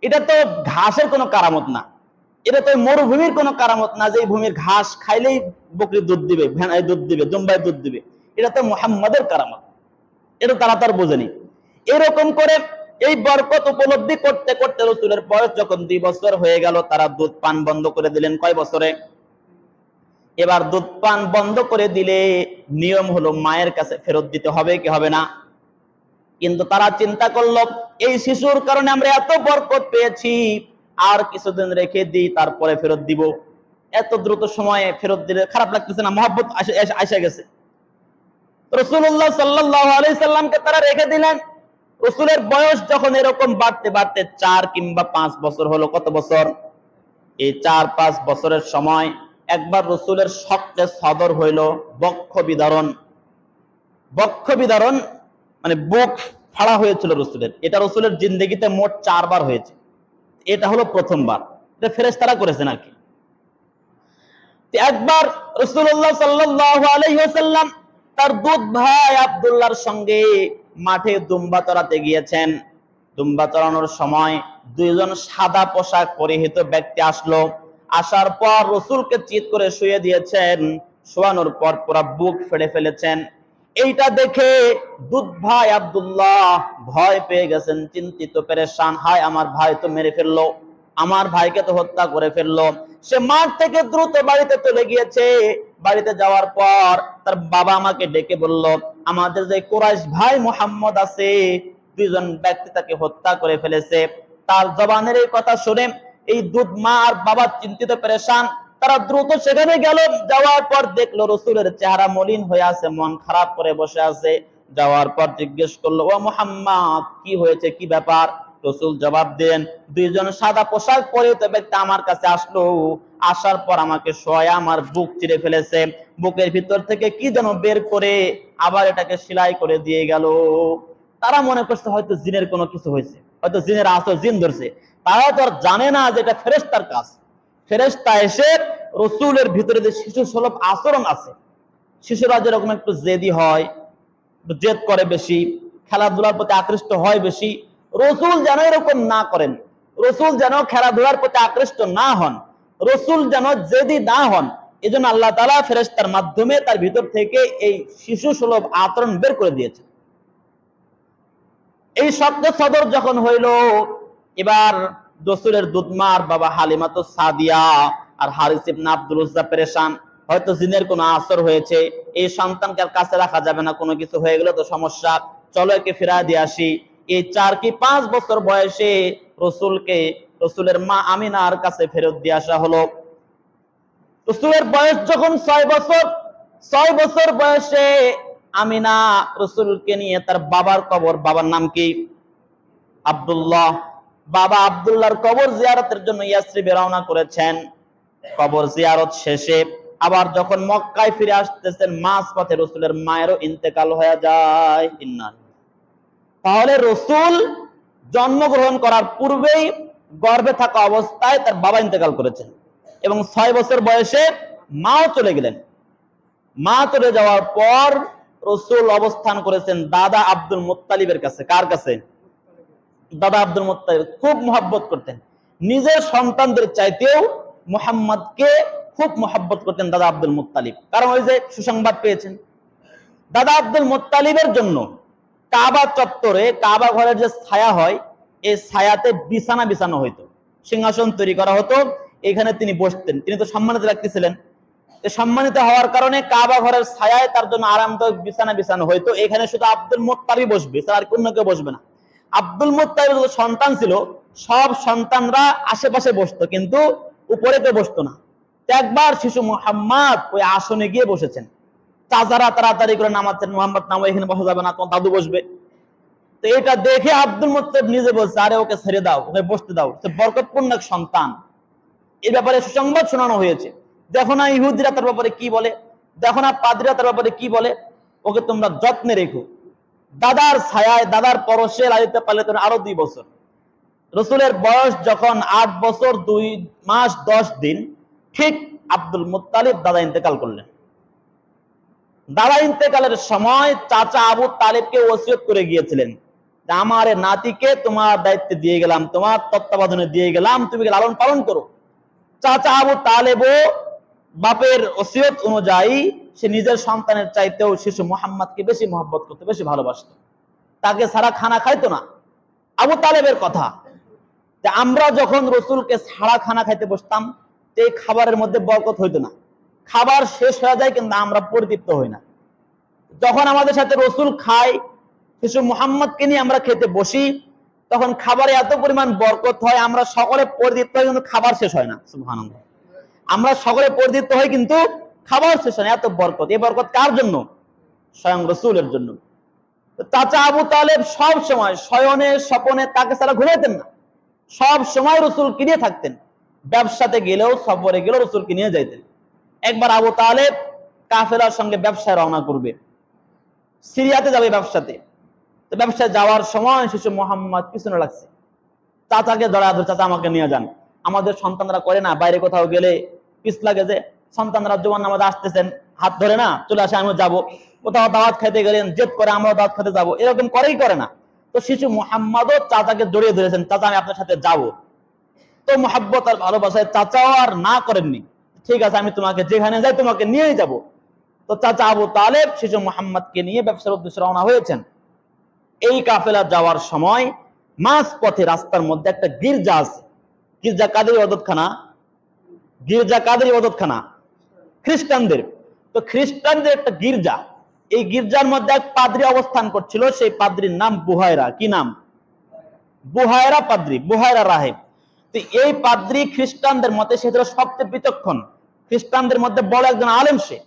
এটা তো ঘাসের কোনো কারামত না, এটা তো মরুভূমির কোনো কারামত না যে এই ভূমির ঘাস খাইলেই বকরি দুধ দিবে, ভেড়ায় দুধ দিবে, দুম্বায় দুধ দিবে। এটা তো মুহাম্মাদের কারামত, এটা তারা তার বোঝেনি। এরকম করে এই বরকত উপলব্ধি করতে করতে রাসূলের বয়স যখন 2 বছর হয়ে গেল, তারা দুধ পান বন্ধ করে দিলেন। কয় বছরে? এবার দুধ পান বন্ধ করে দিলে নিয়ম হলো মায়ের কাছে ফেরত দিতে হবে কি হবে না? কিন্তু তারা চিন্তা করলো এই শিশুর কারণে আমরা এত বরকত পেয়েছি, আর কিছুদিন রেখে দিই, তারপরে ফেরত দিব। এত দ্রুত সময়ে ফেরত দিলে খারাপ লাগতেছে না? মহব্বত আসে গেছে। রাসূলুল্লাহ সাল্লাল্লাহু আলাইহি সাল্লামকে তারা রেখে দিলেন। রাসূলের বয়স যখন এরকম বাড়তে বাড়তে 4 কিংবা 5 বছর হলো, কত বছর? এই 4-5 বছরের সময় একবার রাসূলের শক্তে সদর হইল বক্ষ বিদারণ। বক্ষ বিদারণ মানে বুক ফাড়া হয়েছিল রাসূলের। এটা রাসূলের জিন্দেগিতে মোট 4 বার হয়েছে। এটা হলো প্রথমবার, এটা ফেরেশতারা করেছেন আর কি। একবার রাসূলুল্লাহ সাল্লাল্লাহু আলাইহি ওয়াসাল্লাম তার দুধ ভাই আব্দুল্লাহর সঙ্গে মাঠে দুম্বা চড়াতে গিয়েছেন। দুম্বা চড়ানোর সময় দুইজন সাদা পোশাক পরিহিত ব্যক্তি আসলো। আসার পর রাসূলকে চিৎ করে শুয়ে দিয়েছেন। শোয়ানোর পর পুরো বুক ফেড়ে ফেলেছেন। এইটা দেখে দুধ ভাই আব্দুল্লাহ ভয় পেয়ে গেছেন, চিন্তিত পেরেশান। হায়, আমার ভাই তো মেরে ফেললো, আমার ভাইকে তো হত্যা করে ফেললো। সে মাঠ থেকে দ্রুত বাড়িতে চলে গিয়েছে। বাড়িতে যাওয়ার পর তার বাবা আমাকে ডেকে বলল, আমাদের যে কুরাইশ ভাই মুহাম্মদ আছে, 2 জন ব্যক্তি তাকে হত্যা করে ফেলেছে। তার জবানের এই কথা শুনে এই দুধ মা আর বাবা চিন্তিত পেরেশান। তারা দ্রুত সেখানে গেল। যাওয়ার পর দেখলো রাসূলের চেহারা মলিন হয়ে আছে, মন খারাপ করে বসে আছে। যাওয়ার পর জিজ্ঞেস করলো, ও মুহাম্মদ, কি হয়েছে, কি ব্যাপার? রাসূল জবাব দেন, 2 জন সাদা পোশাক পরিহিত ব্যক্তি আমার কাছে আসলো। আসার পর আমাকে শোয়া আমার বুক চিরে ফেলেছে। বুকের ভিতর থেকে কি যেন বের করে আবার এটাকে সেলাই করে দিয়ে গেল। তারা মনে করছে হয়তো জিনের কোনো কিছু হয়েছে, হয়তো জিনের আসর, জিন ধরছে। তারা তো আর জানে না যে এটা ফেরেশতার কাজ। ফেরেশতা এসে রাসূলের ভিতরে যে শিশু সুলভ আচরণ আছে, শিশুরা যেরকম একটু জেদি হয়, জেদ করে বেশি, খেলাধুলার প্রতি আকৃষ্ট হয় বেশি, রাসূল যেন এরকম না করেন। রাসূল যেন খেলাধুলার প্রতি আকৃষ্ট না হন, রাসূল যেন জেদি না হন। এজন্য আল্লাহ তাআলা ফেরেশতার মাধ্যমে তার ভিতর থেকে এই শিশু সুলভ আচরণ বের করে দিয়েছেন। এই শব্দ সদর যখন হইল, এবার রাসূলের দুধমার বাবা হালিমাতুস সাদিয়া আর হারিস ইবনে আব্দুল উজ্জা পেরেশান। হয়তো জিনের কোনো আসর হয়েছে, এই সন্তানকে আর কাছে রাখা যাবে না, কোনো কিছু হয়ে গেলে তো সমস্যা, চলো একে ফিরিয়ে দিয়ে আসি। এই 4 কি 5 বছর বয়সে রাসূলকে রাসূলের মা আমিনার কাছে ফেরত দিয়ে আসা হলো। রাসূলের বয়স যখন 6 বছর, 6 বছর বয়সে আমিনা রাসূলকে নিয়ে তার বাবার কবর, বাবার নাম কি? আব্দুল্লাহ। বাবা আব্দুল্লাহর কবর জিয়ারতের জন্য ইয়াসরিবে রওনা করেছেন। কবর জিয়ারত শেষে আবার যখন মক্কায় ফিরে আসতেছেন, মাঝপথে রাসূলের মায়েরও ইন্তেকাল হয়ে যায়। তাহলে রাসূল জন্মগ্রহণ করার পূর্বেই গর্ভে থাকা অবস্থায় তার বাবা ইন্তেকাল করেছেন এবং 6 বছর বয়সে মাও চলে গেলেন। মা চলে যাওয়ার পর রাসূল অবস্থান করেছেন দাদা আব্দুল মুত্তালিবের কাছে। কার কাছে? দাদা আব্দুল মুত্তালিব। খুব মহব্বত করতেন, নিজের সন্তানদের চাইতেও মুহাম্মদকে খুব মহব্বত করতেন দাদা আব্দুল মুত্তালিব। কারণ ওই যে সুসংবাদ পেয়েছেন, দাদা আব্দুল মুত্তালিবের জন্য কাবা চত্বরে, কাবা ঘরের যে ছায়া হয়, এই ছায়াতে বিছানা বিছানো হইতো, সিংহাসন তৈরি করা হতো, এখানে তিনি বসতেন। তিনি তো সম্মানিত ব্যক্তি ছিলেন, সম্মানিত হওয়ার কারণে কাবা ঘরের ছায়ায় তার জন্য আরামদায়ক বিছানা বিছানো হইতো। এখানে শুধু আব্দুল মুত্তালিব বসবে, আর অন্য কেউ বসবে না। আব্দুল মুত্তালিবের যত সন্তান ছিল, সব সন্তানরা আশেপাশে বসতো, কিন্তু উপরে কেউ বসতো না। একবার শিশু মুহাম্মদ ওই আসনে গিয়ে বসেছেন। চাচারা তাড়াতাড়ি করে নামাচ্ছেন, মুহাম্মদ নামো, এখানে বসা যাবে না, তোমার দাদু বসবে। তো এটা দেখে আব্দুল মুত্তালিব নিজে বলছে, আরে ওকে ছেড়ে দাও, ওকে বসতে দাও, সে বরকতপূর্ণ এক সন্তান। এই ব্যাপারে সুসংবাদ শোনানো হয়েছে। দেখো না ইহুদিরা তার ব্যাপারে কি বলে, দেখো না পাদ্রীরা তার ব্যাপারে কি বলে, ওকে তোমরা যত্নে রেখো। দাদার ছায়ায়, দাদার পরশে লালিত পালিত আরো 2 বছর। রাসূলের বয়স যখন 8 বছর 2 মাস 10 দিন, ঠিক আব্দুল মুত্তালিব দাদা ইন্তেকাল করলেন। দাদা ইন্তেকালের সময় চাচা আবু তালিবকে ওসিয়ত করে গিয়েছিলেন যে আমার এই নাতিকে তোমার দায়িত্বে দিয়ে গেলাম, তোমার তত্ত্বাবধানে দিয়ে গেলাম, তুমি লালন পালন করো। চাচা আবু তালেবও বাপের ওসিয়ত অনুযায়ী সে নিজের সন্তানের চাইতেও শিশু মুহাম্মদকে বেশি মহব্বত করতো, বেশি ভালোবাসতো, তাকে ছাড়া খানা খাইতো না। আবু তালেবের কথা যে আমরা যখন রসুলকে ছাড়া খানা খাইতে বসতাম, এই খাবারের মধ্যে বরকত হইতো না, খাবার শেষ হয়ে যায় কিন্তু আমরা পরিতৃপ্ত হই না। যখন আমাদের সাথে রসুল খায়, শিশু মুহাম্মদকে নিয়ে আমরা খেতে বসি, তখন খাবারে এত পরিমাণ বরকত হয়, আমরা সকলে পরিতৃপ্ত হই কিন্তু খাবার শেষ হয় না। সুবহানাল্লাহ, আমরা সকলে পরিতৃপ্ত হই কিন্তু খাবার শেষ হয় না, এত বরকত। এই বরকত কার জন্য? স্বয়ং রসুলের জন্য। চাচা আবু তালেব সব সময় শয়নে স্বপনে তাকে ছাড়া ঘুমাইতেন না, সব সময় রসুলকে নিয়ে থাকতেন। ব্যবসাতে গেলেও, সফরে গেলেও রসুলকে নিয়ে যাইতেন। একবার আবু তালেব কাফেলার সঙ্গে ব্যবসায় রওনা করবে, সিরিয়াতে যাবে ব্যবসাতে। তো ব্যবসায় যাওয়ার সময় শিশু মুহাম্মদ পিছনে লাগছে, চাচাকে ধরা ধরে, চাচা আমাকে নিয়ে যান। আমাদের সন্তানরা করে না, বাইরে কোথাও গেলে পিছ লাগে, যে সন্তানরা জোয়ান নামাজ আসতেছেন, হাত ধরে না, চলে আসে, আমিও যাবো। কোথাও দাওয়াত খাইতে গেলেন, জেদ করে আমরাও দাওয়াত খেতে যাবো, এরকম করেই করে না। তো শিশু মুহাম্মদও চাচাকে জড়িয়ে ধরেছেন, চাচা আমি আপনার সাথে যাবো। তো মহব্বত আর ভালোবাসায় চাচাও আর না করেননি, ঠিক আছে আমি তোমাকে যেখানে যাই তোমাকে নিয়েই যাব। তো চাচা আবু তালেব শিশু মুহাম্মদকে নিয়ে ব্যবসার উদ্দেশ্যে রওনা হয়েছেন। এই কাফেলা যাওয়ার সময় মাঝ পথে রাস্তার মধ্যে একটা গির্জা আছে। গির্জা কাদের ইবাদতখানা? গির্জা কাদের ইবাদতখানা? খ্রিস্টানদের। তো খ্রিস্টানদের একটা গির্জা, এই গির্জার মধ্যে এক পাদ্রী অবস্থান করছিল, সেই পাদ্রীর নাম বুহায়রা। কি নাম? বুহায়রা পাদ্রী, বুহায়রা রাহেব। তো এই পাদ্রী খ্রিস্টানদের মতে সে ছিল সবচেয়ে বিচক্ষণ, খ্রিস্টানদের মধ্যে বড় একজন আলেম সে।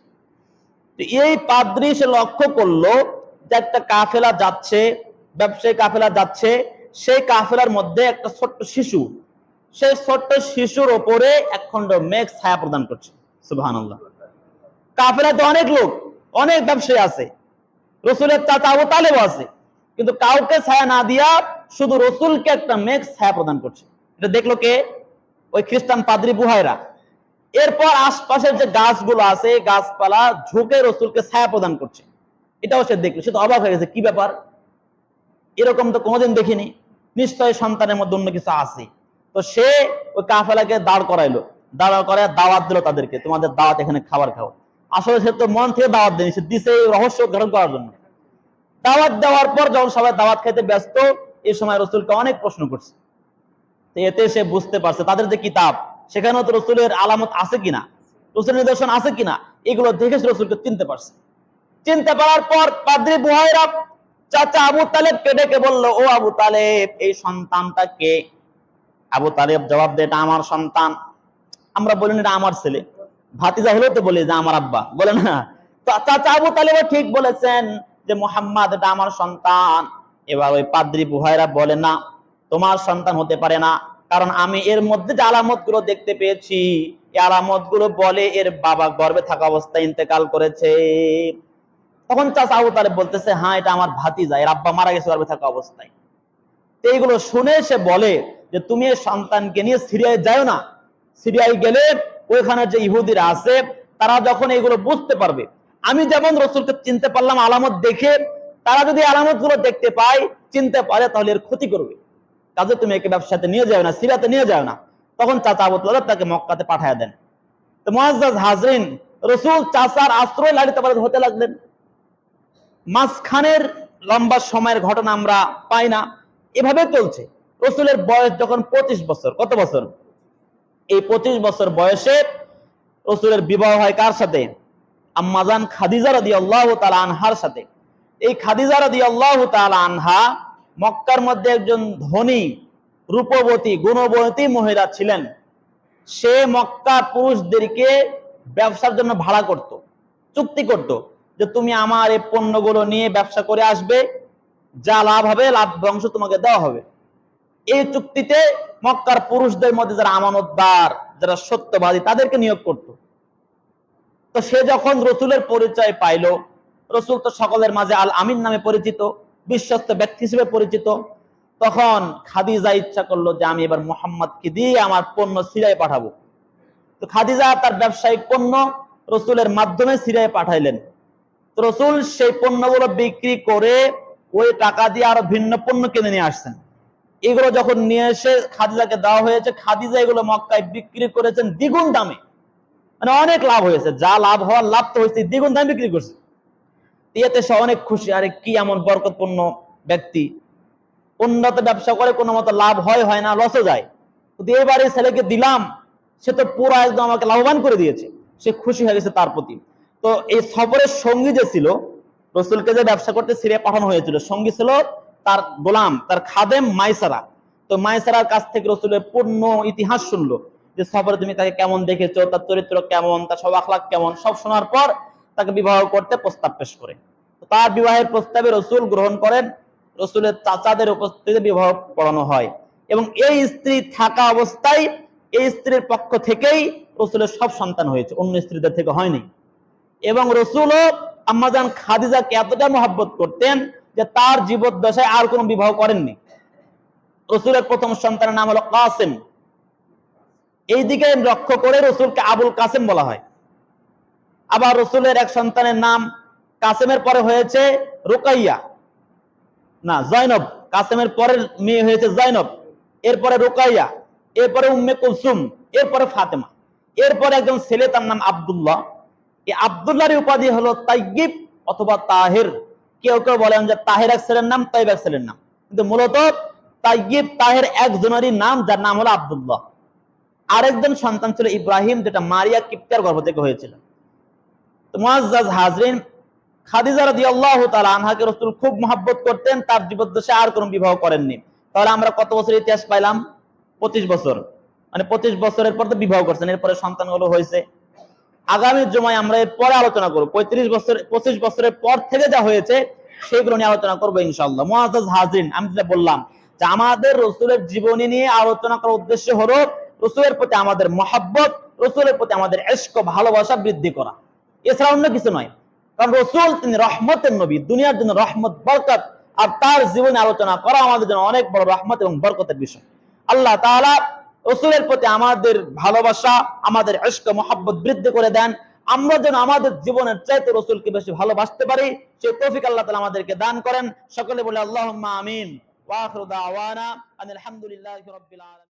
তো এই পাদ্রী সে লক্ষ্য করলো যে একটা কাফেলা যাচ্ছে, ব্যবসায়ী কাফেলা যাচ্ছে, সেই কাফেলার মধ্যে একটা ছোট্ট শিশু, সেই ছোট্ট শিশুর ওপরে একখণ্ড মেঘ ছায়া প্রদান করছে। সুবহানাল্লাহ। কাফেলাতে অনেক লোক, অনেক ব্যবসায়ী আছে, রসুলের চাচা আবু তালেবও আছে, কিন্তু কাউকে ছায়া না দিয়া শুধু রসুলকে একটা মেঘ ছায়া প্রদান করছে। এটা দেখলো কে? ওই খ্রিস্টান পাদ্রী বুহায়রা। এরপর আশপাশের যে গাছগুলো আছে, গাছপালা ঝুঁকে রসুলকে ছায়া প্রদান করছে, এটাও সে দেখলো। সে তো অবাক হয়ে গেছে, কি ব্যাপার, এরকম তো কোনোদিন দেখিনি, নিশ্চয় সন্তানের মধ্যে অন্য কিছু আছে। তো সে ওই কাফেলাকে দাঁড় করাইলো, দাঁড় করায় দাওয়াত দিল তাদেরকে, তোমাদের দাওয়াত, এখানে খাবার খাও। আসলে সে তো মন থেকে দাওয়াত দেয়নি, সে দিছে এই রহস্য উদ্ঘাটন করার জন্য। দাওয়াত দেওয়ার পর যখন সবাই দাওয়াত খেতে ব্যস্ত, এই সময় রসুলকে অনেক প্রশ্ন করছে। এতে সে বুঝতে পারছে তাদের যে কিতাব, সেখানেও তো রসুলের আলামত আছে কিনা, রসুলের নিদর্শন আছে কিনা, এগুলো দেখে রসুলকে চিনতে পারছে। চিনতে পারার পর পাদ্রী বুহায়রা চাচা আবু তালেবকে ডেকে বলল, ও আবু তালেব, এই সন্তানটা কে? আবু তালেব জবাব দেয়, এটা আমার সন্তান। আমরা বলি না এটা আমার ছেলে, ভাতিজা হলেও তো বলি যে আমার আব্বা, বলে না? তো চাচা আবু তালেব ঠিক বলেছেন যে মুহাম্মদ এটা আমার সন্তান। এবার ওই পাদ্রী বুহায়রা বলে, না, তোমার সন্তান হতে পারে না, কারণ আমি এর মধ্যে যে আলামত গুলো দেখতে পেয়েছি, এই আলামত গুলো বলে এর বাবা গর্ভে থাকা অবস্থায় ইন্তেকাল করেছে। তখন চাচা আবু তালেব বলতেছে, হ্যাঁ এটা আমার ভাতিজা, এর আব্বা মারা গেছে গর্ভে থাকা অবস্থায়। এইগুলো শুনে সে বলে যে তুমি এই সন্তানকে নিয়ে সিরিয়ায় যাও না, সিরিয়ায় গেলে ওইখানে যে ইহুদিরা আছে তারা যখন এগুলো বুঝতে পারবে, আমি যেমন রসুলকে চিনতে পারলাম আলামত দেখে, তারা যদি আলামত গুলো দেখতে পায়, চিনতে পারে, তাহলে এর ক্ষতি করবে, কাজে তুমি একে ব্যবসাতে নিয়ে যাও না, সিরিয়াতে নিয়ে যাও না। তখন চাচা আবু তালেব তাকে মক্কাতে পাঠায় দেন। তো মুআজ্জাজ হাজরিন, রসুল চাচার আশ্রয় লালিত পালিত হতে লাগলেন। মাঝখানের লম্বা সময়ের ঘটনা আমরা পাই না, এভাবে চলছে। রসুলের বয়স যখন 25 বছর, কত বছর? এই 25 বছর বয়সে রসুলের বিবাহ হয় কার সাথে? আম্মাজান খাদিজা রাদিয়াল্লাহু তাআলা আনহার সাথে। এই খাদিজা রাদিয়াল্লাহু তাআলা আনহা মক্কার মধ্যে একজন ধনী, রূপবতী, গুণবতী মহিলা ছিলেন। সে মক্কার পুরুষদেরকে ব্যবসার জন্য ভাড়া করত, চুক্তি করত যে তুমি আমার এই পণ্যগুলো নিয়ে ব্যবসা করে আসবে, যা লাভ হবে লাভ অংশ তোমাকে দেওয়া হবে। এই চুক্তিতে মক্কার পুরুষদের মধ্যে যারা আমানতদার, যারা সত্যবাদী, তাদেরকে নিয়োগ করত। তো সে যখন রসুলের পরিচয় পাইল, রসুল তো সকলের মাঝে আল আমিন নামে পরিচিত, বিশ্বস্ত ব্যক্তি হিসেবে পরিচিত, তখন খাদিজা ইচ্ছা করলো যে আমি এবার মুহাম্মদকে দিয়ে আমার পণ্য সিরিয়ায় পাঠাবো। তো খাদিজা তার ব্যবসায়িক পণ্য রসুলের মাধ্যমে সিরিয়ায় পাঠাইলেন। তো রসুল সেই পণ্যগুলো বিক্রি করে ওই টাকা দিয়ে আরো ভিন্ন পণ্য কিনে নিয়ে আসছেন। এগুলো যখন নিয়ে এসে খাদিজাকে দেওয়া হয়েছে, খাদিজা এগুলো মক্কায় বিক্রি করেছেন দ্বিগুণ দামে, মানে অনেক লাভ হয়েছে, যা লাভ হওয়ার লাভ তো হয়েছে, দ্বিগুণ দামে বিক্রি করছে। এতে সে অনেক খুশি, আরে কি এমন বরকতপূর্ণ ব্যক্তি, উন্নত ব্যবসা করে কোনো মতো লাভ হয় না, লসও যায়, কিন্তু এবারে ছেলেকে দিলাম, সে তো পুরো একদম আমাকে লাভবান করে দিয়েছে, সে খুশি হয়ে গেছে তার প্রতি। তো এই সফরের সঙ্গী যে ছিল, রসুলকে যে ব্যবসা করতে সিরিয়া পাঠানো হয়েছিল, সঙ্গী ছিল তার গোলাম, তার খাদেম মাইসারা। তো মাইসারার কাছ থেকে রসুলের পূর্ণ ইতিহাস শুনলো, যে সফরে তুমি তাকে কেমন দেখেছো, তার চরিত্র কেমন, তার সব আখলাক কেমন, সব শোনার পর তাকে বিবাহ করতে প্রস্তাব পেশ করে। তার বিবাহের প্রস্তাবে রসুল গ্রহণ করেন, রসুলের চাচাদের উপস্থিতিতে বিবাহ পড়ানো হয়, এবং এই স্ত্রী থাকা অবস্থায় এই স্ত্রীর পক্ষ থেকেই রসুলের সব সন্তান হয়েছে, অন্য স্ত্রীদের থেকে হয়নি। এবং রসুলও আম্মাজান খাদিজাকে এতটা মহব্বত করতেন যে তার জীবদ্দশায় আর কোনো বিবাহ করেননি। রসুলের প্রথম সন্তানের নাম হলো কাসেম, এই দিকে লক্ষ্য করে রসুলকে আবুল কাসেম বলা হয়। আবার রসুলের এক সন্তানের নাম কাসেমের পরে হয়েছে রুকাইয়া, না জয়নব, কাসেমের পরের মেয়ে হয়েছে জয়নব, এরপরে রুকাইয়া, এরপরে উম্মে কুলসুম, এরপরে ফাতেমা, এরপরে একজন ছেলে তার নাম আব্দুল্লাহ। এই আব্দুল্লাহর উপাধি হলো তাইয়িব অথবা তাহের। কেউ কেউ বলেন যে তাহের এক ছেলের নাম, তাইয়িব এক ছেলের নাম, কিন্তু মূলত তাইয়িব তাহের একজনেরই নাম, যার নাম হলো আব্দুল্লাহ। আরেকজন সন্তান ছিল ইব্রাহিম, যেটা মারিয়া কিপ্তিয়ার গর্ভ থেকে হয়েছিল। তো মুআজ্জাজ হাজরিন, খাদিজা রাদিয়াল্লাহু তাআলা আনহাকে রাসূল খুব মহব্বত করতেন, তার জীবদ্দশায় আর কোনো বিবাহ করেননি। তাহলে আমরা কত বছর ইতিহাস পাইলাম? 25 বছর, মানে 25 বছরের পর তো বিবাহ করছেন, এরপরে সন্তানগুলো হয়েছে। আগামী জুমায় আমরা এর পরে আলোচনা করব 25 বছরের পর থেকে যা হয়েছে সেগুলো নিয়ে আলোচনা করবো ইনশাআল্লাহ। মুআজ্জাজ হাজরিন, আমি যেটা বললাম যে আমাদের রাসূলের জীবনী নিয়ে আলোচনা করার উদ্দেশ্য হলো রাসূলের প্রতি আমাদের মহব্বত, রাসূলের প্রতি আমাদের ইশক, ভালোবাসা বৃদ্ধি করা, এছাড়া অন্য কিছু নয়। কারণ রাসূল তিনি রহমতের নবী, দুনিয়ার জন্য রহমত, বরকত, আর তার জীবনে আলোচনা করা আমাদের জন্য অনেক বড় রহমত এবং বরকতের বিষয়। আল্লাহ তাআলা রাসূলের প্রতি আমাদের ভালোবাসা, আমাদের ইশক, মহব্বত বৃদ্ধি করে দেন, আমরা যেন আমাদের জীবনের চাইতে রাসূলকে বেশি ভালোবাসতে পারি, সেই তৌফিক আল্লাহ তাআলা আমাদেরকে দান করেন। সকলে বলে আল্লাহুম্মা আমিন। ওয়া আখিরু দাওয়ানা আনিল হামদুলিল্লাহি রাব্বিল আলামিন।